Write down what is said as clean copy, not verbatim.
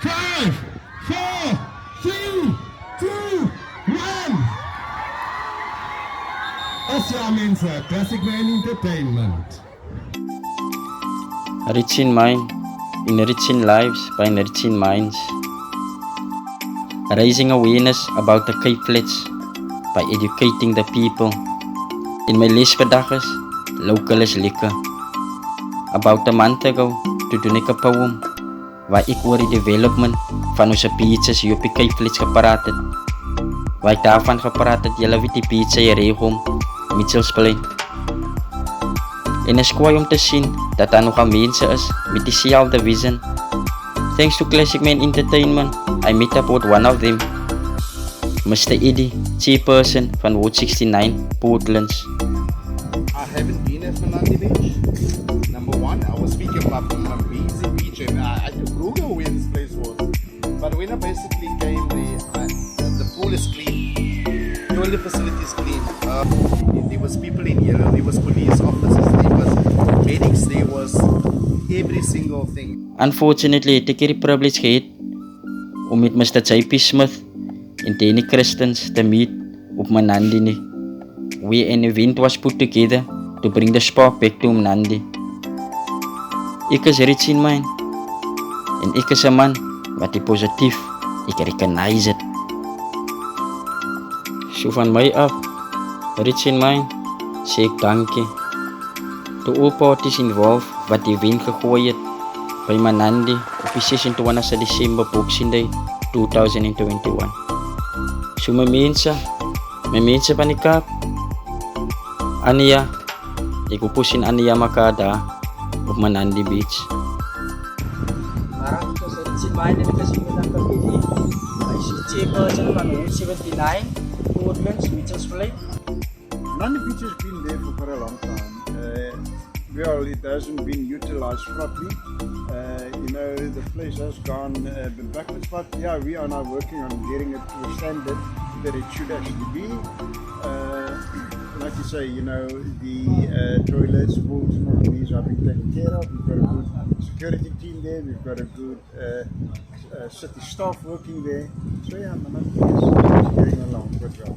5, 4, 3, 2, 1. As ja mense, Classicman Entertainment. Rich in mind, enriching lives by enriching minds. Raising awareness about the Cape Flats by educating the people. In my les vandag is local is lekker. About a month ago, toen ik 'n poem waar ek oor die development van onze beaches hier op die Cape Flats gepraat het. Waar ek daarvan gepraat het, julle weet die beach hier regom, Mitchellsplein. En is kwaai om te sien dat daar nogal mense is met dieselfde vision. Thanks to Classicman Entertainment, I met up with one of them, Mr. Eddie, chairperson van Ward 69, Portlands. I haven't been at Manandi Beach. Number one, I was speaking about Mambisi Beach, and I had to Google where this place was. But when I basically came there, the pool is clean, toilet facility is clean. There was people in yellow, there was police officers, there was medics, there was every single thing. Unfortunately, het ek hierdie privilege gehad om met Mr. J.P. Smith en Danny Christens te meet op Manandi, where an event was put together to bring the sport back to Manandi. Ek is rich in mind en ek is 'n man wat die positief, ek recognize it. So van my af, rich in mind, sê ek dankie to all parties involved wat die event gegooi het by Manandi op die 26 Desember Boxing Day 2021. So my mense van die Kaap, Ania, ek hoop sien Ania mekaar daar op Manandi Beach. Marang ko sa Sinmay din kasi kita kapili. Ay si chairperson van 79 Portlands, Mitchellsplein. Manandi Beach has been there for quite a long time. Well, it hasn't been utilized properly. The place has gone backwards, but yeah, we are now working on getting it to a standard that it should actually be. Like you say, the toilets, pools, and all of these are being taken care of. We've got a good security team there. We've got a good city staff working there. So yeah, Manandi is getting along good job.